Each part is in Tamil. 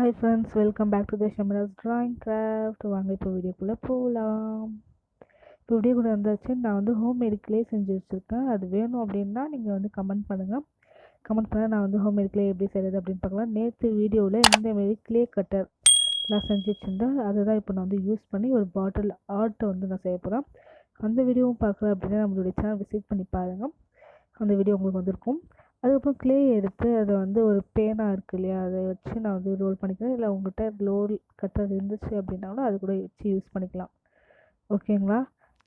Hi friends, welcome back to the Samira's Drawing Craft. வாங்க இப்போ வீடியோக்குள்ளே போகலாம். இப்போ வீடியோ கூட வந்தாச்சு. நான் வந்து ஹோம்மேட் க்ளே செஞ்சு வச்சுருக்கேன். அது வேணும் அப்படின்னா நீங்கள் வந்து கமெண்ட் பண்ணுங்கள். கமெண்ட் பண்ணால் நான் வந்து ஹோம்மேட் க்ளே எப்படி செய்கிறது அப்படின்னு பார்க்கலாம். நேற்று வீடியோவில் இந்தமாரி க்ளே கட்டர்லாம் செஞ்சு வச்சுருந்தேன். அதை தான் இப்போ நான் வந்து யூஸ் பண்ணி ஒரு பாட்டில் ஆர்ட்டை வந்து நான் செய்ய போகிறேன். அந்த வீடியோவும் பார்க்கல அப்படின்னா நம்மளுடைய சேனல் விசிட் பண்ணி பாருங்கள். அந்த வீடியோ உங்களுக்கு வந்திருக்கும். அதுக்கப்புறம் க்ளே எடுத்து அதை வந்து ஒரு பேனா இருக்குது இல்லையா, அதை வச்சு நான் வந்து ரோல் பண்ணிக்கிறேன். இல்லை உங்கள்கிட்ட ரோல் கட்டர் இருந்துச்சு அப்படின்னாலும் அது கூட வச்சு யூஸ் பண்ணிக்கலாம். ஓகேங்களா?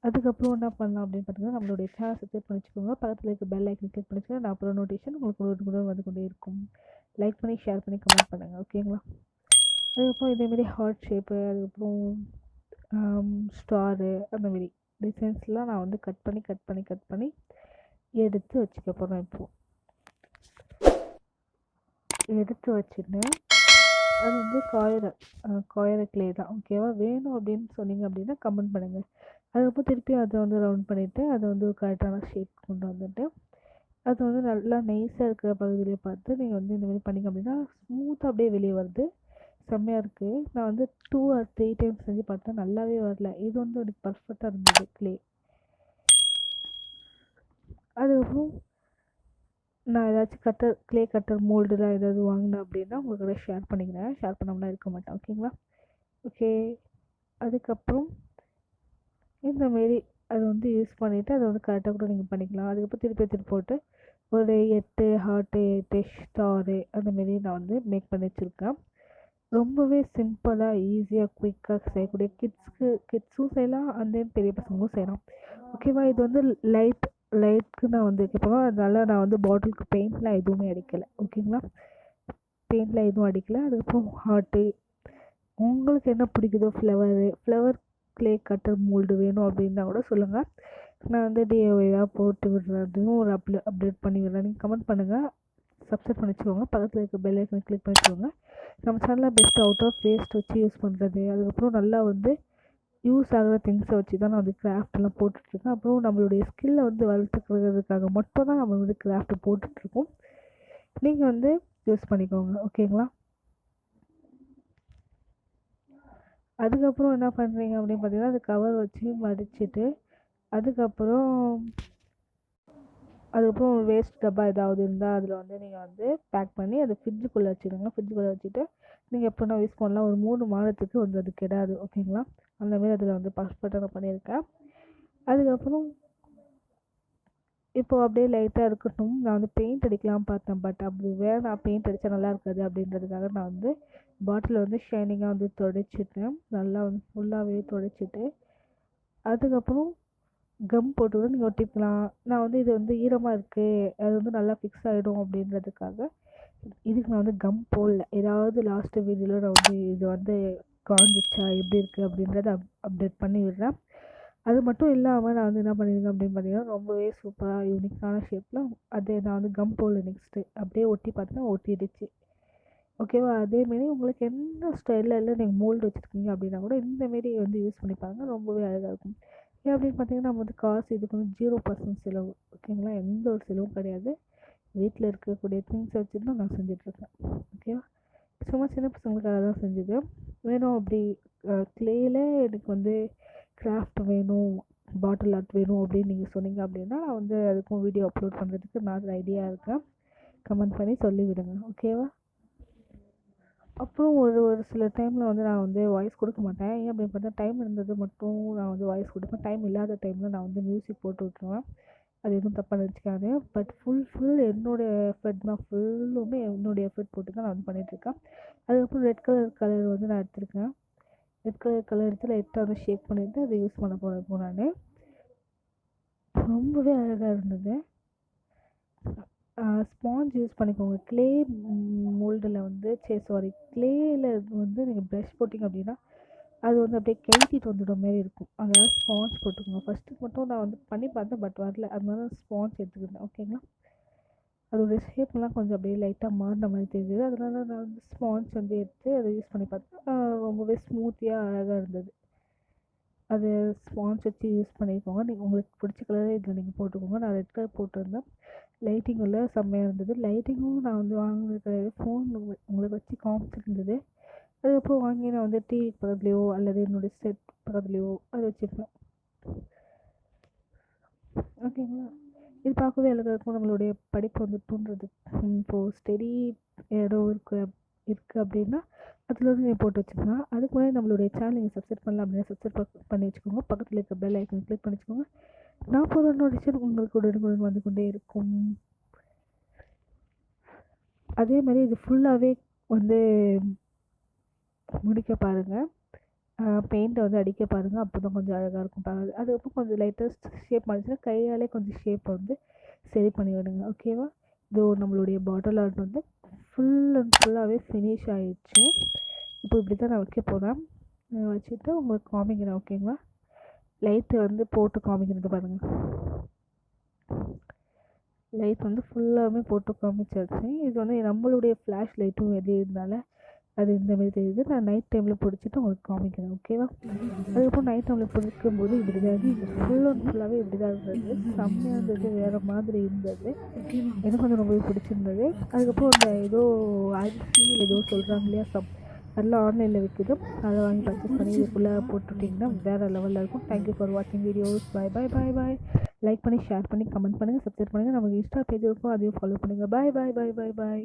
அதுக்கப்புறம் என்ன பண்ணலாம் அப்படின்னு பார்த்தீங்கன்னா, நம்மளுடைய சேனல் சப்ஸ்கிரைப் பண்ணிச்சுக்கோங்க. பக்கத்தில் இருக்க பெல் ஐக்கன் கிளிக் பண்ணிச்சுக்கோங்க. நான் அப்புறம் நோட்டிஃபிகேஷன் உங்களுக்கு கூட வந்து கொண்டே இருக்கும். லைக் பண்ணி ஷேர் பண்ணி கமெண்ட் பண்ணுங்கள். ஓகேங்களா? அதுக்கப்புறம் இதேமாரி ஹார்ட் ஷேப்பு, அதுக்கப்புறம் ஸ்டாரு, அந்தமாரி டிசைன்ஸ்லாம் நான் வந்து கட் பண்ணி எடுத்து வச்சுக்க போகிறேன். இப்போது எடுத்து வச்சுட்டு அது வந்து காயிற க்ளே தான். ஓகேவா? வேணும் அப்படின்னு சொன்னீங்க அப்படின்னா கமெண்ட் பண்ணுங்கள். அதுக்கப்புறம் திருப்பி அதை வந்து ரவுண்ட் பண்ணிவிட்டு அதை வந்து கரெக்டான ஷேப் கொண்டு வந்துட்டு அது வந்து நல்லா நைஸாக இருக்கிற பகுதியிலே பார்த்து நீங்கள் வந்து இந்தமாதிரி பண்ணிங்க அப்படின்னா ஸ்மூத்தாக அப்படியே வெளியே வருது. செம்மையாக இருக்குது. நான் வந்து 2 or 3 டைம்ஸ் செஞ்சு பார்த்தேன், நல்லாவே வரல. இது வந்து எனக்கு பர்ஃபெக்டாக இருந்தது க்ளே. அதுக்கப்புறம் நான் ஏதாச்சும் க்ளே கட்டர் மோல்டுலாம் ஏதாவது வாங்கினேன் அப்படின்னா உங்களுக்கு கூட ஷேர் பண்ணிக்கிறேன். ஷேர் பண்ணாமலாம் இருக்க மாட்டேன். ஓகேங்களா? ஓகே. அதுக்கப்புறம் இந்தமாரி அதை வந்து யூஸ் பண்ணிவிட்டு அதை வந்து கரெக்டாக கூட நீங்கள் பண்ணிக்கலாம். அதுக்கப்புறம் திருப்பி போட்டு ஒரு 8 ஹார்ட்டு, 8 ஸ்டாரு அந்தமாரி நான் வந்து மேக் பண்ணி வச்சுருக்கேன். ரொம்பவே சிம்பிளாக ஈஸியாக குயிக்காக செய்யக்கூடிய கிட்ஸும் செய்யலாம், அந்த பெரிய பசங்களும் செய்யலாம். ஓகேவா? இது வந்து லைட்க்கு நான் வந்து வைக்கப்போம். அதனால நான் வந்து பாட்டிலுக்கு பெயிண்ட்லாம் எதுவுமே அடிக்கலை. ஓகேங்களா? பெயிண்ட்லாம் எதுவும் அடிக்கலை. அதுக்கப்புறம் ஹார்ட்டு, உங்களுக்கு என்ன பிடிக்குதோ ஃப்ளவர் க்ளே கட்டர் மோல்டு வேணும் அப்படின்னா கூட சொல்லுங்கள். நான் வந்து டிஐஒய்யாக போட்டு விடுறதும் ஒரு அப்டேட் பண்ணி விடுறேன். நீங்கள் கமெண்ட் பண்ணுங்கள். சப்ஸ்கிரைப் பண்ணி வச்சுக்கோங்க. பக்கத்தில் இருக்க பெல் ஐக்கனை கிளிக் பண்ணி வச்சுக்கோங்க. நம்ம சேனலில் பெஸ்ட் அவுட் ஆஃப் வேஸ்ட் வச்சு யூஸ் பண்ணுறது, அதுக்கப்புறம் நல்லா வந்து யூஸ் ஆகிற திங்ஸை வச்சு தான் நான் வந்து கிராஃப்ட்லாம் போட்டுட்ருக்கேன். அப்புறம் நம்மளுடைய ஸ்கில்லை வந்து வளர்த்துக்கிறதுக்காக மட்டும் தான் நம்ம வந்து கிராஃப்ட் போட்டுட்ருக்கோம். நீங்கள் வந்து யூஸ் பண்ணிக்கோங்க. ஓகேங்களா? அதுக்கப்புறம் என்ன பண்ணுறீங்க அப்படின்னு பார்த்தீங்கன்னா, அது கவர் வச்சு மடிச்சுட்டு அதுக்கப்புறம் வேஸ்ட் டப்பா ஏதாவது இருந்தால் அதில் வந்து நீங்கள் வந்து பேக் பண்ணி அதை ஃப்ரிட்ஜுக்குள்ளே வச்சுடுங்க. ஃப்ரிட்ஜுக்குள்ளே வச்சுட்டு நீங்கள் எப்போனா யூஸ் பண்ணலாம். ஒரு 3 மாதத்துக்கு வந்து அது கெடாது. ஓகேங்களா? அந்தமாரி அதில் வந்து பர்ஃபெக்டாக நான் பண்ணியிருக்கேன். அதுக்கப்புறம் இப்போது அப்படியே லைட்டாக இருக்கட்டும். நான் வந்து பெயிண்ட் அடிக்கலாம் பார்த்தேன், பட் அப்படி வேணாம், பெயிண்ட் அடித்தா நல்லா இருக்காது அப்படின்றதுக்காக நான் வந்து பாட்டிலை வந்து ஷைனிங்காக வந்து துடைச்சிட்டேன். நல்லா வந்து ஃபுல்லாகவே துடைச்சிட்டு அதுக்கப்புறம் கம் போட்டு கூட நீங்கள் ஒட்டிக்கலாம். நான் வந்து இது வந்து ஈரமாக இருக்குது, அது வந்து நல்லா ஃபிக்ஸ் ஆகிடும் அப்படின்றதுக்காக இதுக்கு நான் வந்து கம் போடல. ஏதாவது லாஸ்ட்டு வீடியோவில் நான் வந்து இது வந்து காஞ்சிச்சா எப்படி இருக்குது அப்படின்றத அப்டேட் பண்ணி விடுறேன். அது மட்டும் இல்லாமல் நான் வந்து என்ன பண்ணியிருக்கேன் அப்படின்னு பார்த்தீங்கன்னா, ரொம்பவே சூப்பராக யூனிக்கான ஷேப்பில் அதே நான் வந்து கம் போடல. நெக்ஸ்ட்டு அப்படியே ஒட்டி பார்த்தா ஒட்டிடுச்சு. ஓகேவா? அதேமாரி உங்களுக்கு என்ன ஸ்டைலில் நீங்கள் மோல்டு வச்சுருக்கீங்க அப்படின்னா கூட இந்தமாரி வந்து யூஸ் பண்ணி பாருங்கள். ரொம்பவே அழகாக இருக்கும். ஏன் அப்படின்னு பார்த்தீங்கன்னா, நம்ம வந்து காசு இதுக்கு வந்து 0% செலவு. ஓகேங்களா? எந்த ஒரு செலவும் கிடையாது. வீட்டில் இருக்கக்கூடிய திங்ஸை வச்சுட்டு தான் நான் செஞ்சிட்ருக்கேன். ஓகேவா? சும்மா சின்ன பசங்களுக்காக தான் செஞ்சது. வேணும் அப்படி க்ளேயில் எனக்கு வந்து கிராஃப்ட் வேணும், பாட்டில் ஆர்ட் வேணும் அப்படின்னு நீங்கள் சொன்னீங்க அப்படின்னா நான் வந்து அதுக்கும் வீடியோ அப்லோட் பண்ணுறதுக்கு நான் ரெடியாக இருக்கேன். கமெண்ட் பண்ணி சொல்லிவிடுங்க. ஓகேவா? அப்புறம் ஒரு சில டைமில் வந்து நான் வந்து வாய்ஸ் கொடுக்க மாட்டேன். ஏன் அப்படின்னு பார்த்தா டைம் இருந்தது மட்டும் நான் வந்து வாய்ஸ் கொடுப்பேன். டைம் இல்லாத டைமில் நான் வந்து மியூசிக் போட்டு விட்ருவேன். அது எதுவும் தப்பாக நினச்சிக்காது. பட் ஃபுல் என்னுடைய எஃபர்ட் தான். ஃபுல்லுமே என்னுடைய எஃபர்ட் போட்டு தான் நான் வந்து பண்ணிகிட்ருக்கேன். அதுக்கப்புறம் ரெட் கலர் வந்து நான் எடுத்திருக்கேன். ரெட் கலர் எடுத்து லைட்டாக வந்து ஷேக் பண்ணிவிட்டு அதை யூஸ் பண்ண போகிறேன் இப்போ நான். ரொம்பவே அழகாக இருந்தது. ஸ்பாஞ்ச் யூஸ் பண்ணிக்கோங்க. க்ளே மோல்டில் வந்து க்ளேயில் வந்து நீங்கள் ப்ரஷ் போட்டிங்க அப்படின்னா அது வந்து அப்படியே கழட்டிட்டு வந்துடும் மாரி இருக்கும். அதனால் ஸ்பாஞ்ச் போட்டுக்கோங்க. ஃபஸ்ட்டு மட்டும் நான் வந்து பண்ணி பார்த்தேன், பட் வரல. அதனால ஸ்பாஞ்ச் எடுத்துக்கிட்டேன். ஓகேங்களா? அதோடய ஷேப்லாம் கொஞ்சம் அப்படியே லைட்டாக மாறின மாதிரி தெரியுது. அதனால நான் வந்து ஸ்பாஞ்ச் வந்து எடுத்து அதை யூஸ் பண்ணி பார்த்தேன். ரொம்பவே ஸ்மூத்தியாக அழகாக இருந்தது. அது ஸ்பாஞ்ச் வச்சு யூஸ் பண்ணிக்கோங்க. நீங்கள் உங்களுக்கு பிடிச்ச கலரே இதில் நீங்கள் போட்டுக்கோங்க. நான் ரெட் கலர் போட்டிருந்தேன். லைட்டிங் உள்ள செம்மையாக இருந்தது. லைட்டிங்கும் நான் வந்து வாங்கினது கிடையாது. ஃபோன் உங்களுக்கு வச்சு காமிச்சிருந்தது. அதுக்கப்புறம் வாங்கி நான் வந்து டிவிக்கு பக்கத்துலேயோ அல்லது என்னுடைய செட் பக்கத்துலேயோ அதை வச்சுப்பேன். ஓகேங்களா? இது பார்க்கவே அழகாக இருக்கும். நம்மளுடைய படிப்பு வந்து தூண்டுறது. இப்போது ஸ்டெடி இடம் இருக்குது அப்படின்னா அதில் வந்து நீங்கள் போட்டு வச்சுக்கலாம். அதுக்கு முன்னாடி நம்மளுடைய சேனல் நீங்கள் சப்ஸ்கிரைப் பண்ணலாம் அப்படின்னா சப்ஸ்கிரைப் பண்ணி வச்சுக்கோங்க. பக்கத்தில் இருக்க பெல் ஐக்கன் கிளிக் பண்ணி வச்சுக்கோங்க. நான் போகிற நோட்டிஃபிகேஷன் உங்களுக்கு உடனுக்குடன் வந்து கொண்டே இருக்கும். அதே மாதிரி இது ஃபுல்லாகவே வந்து முடிக்க பாருங்கள். பெயிண்ட்டை வந்து அடிக்க பாருங்கள். அப்போ தான் கொஞ்சம் அழகாக இருக்கும் பார்க்க. அதுக்கப்புறம் கொஞ்சம் லைட்டாக ஷேப் பண்ணிச்சுன்னா கையாலே கொஞ்சம் ஷேப்பை வந்து சரி பண்ணி விடுங்க. ஓகேவா? இதோ நம்மளுடைய பாட்டில் ஆர்ட் வந்து ஃபுல் அண்ட் ஃபுல்லாகவே ஃபினிஷ் ஆகிடுச்சு. இப்போ இப்படி தான் நான் வைக்க போகிறேன். வச்சுட்டு உங்களுக்கு காமிக்கிறேன். ஓகேங்களா? லைட்டு வந்து போட்டு காமிக்கிறது பாருங்கள். லைட் வந்து ஃபுல்லாகவே போட்டு காமிச்சாச்சு. இது வந்து நம்மளுடைய ஃப்ளாஷ் லைட்டும் எது இருந்தாலும் அது இந்தமாரி தெரியுது. நான் நைட் டைமில் பிடிச்சிட்டு உங்களுக்கு காமிக்கிறேன். ஓகேவா? அதுக்கப்புறம் நைட் டைமில் பிடிக்கும்போது இப்படி தான் இருந்தது. ஃபுல் அண்ட் ஃபுல்லாகவே இப்படி தான் இருந்தது. செம்மையாக இருந்தது. வேறு மாதிரி இருந்தது. எனக்கு வந்து ரொம்பவே பிடிச்சிருந்தது. அதுக்கப்புறம் அந்த ஏதோ அரிசி ஏதோ சொல்கிறாங்க இல்லையா, அதெல்லாம் ஆன்லைனில் விற்குது. அதை வாங்கி பர்ச்சேஸ் பண்ணி இது ஃபுல்லாக போட்டுட்டிங்கன்னா வேறு லெவலில் இருக்கும். தேங்க்யூ ஃபார் வாட்சிங் வீடியோஸ். பாய் பாய் பாய் பாய். லைக் பண்ணி ஷேர் பண்ணி கமெண்ட் பண்ணுங்கள், சப்ஸ்கிரைப் பண்ணுங்கள். நமக்கு இன்ஸ்டா பேஜ் இருக்கும், அதையும் ஃபாலோ பண்ணுங்கள். பாய் பாய் பாய் பாய் பாய்.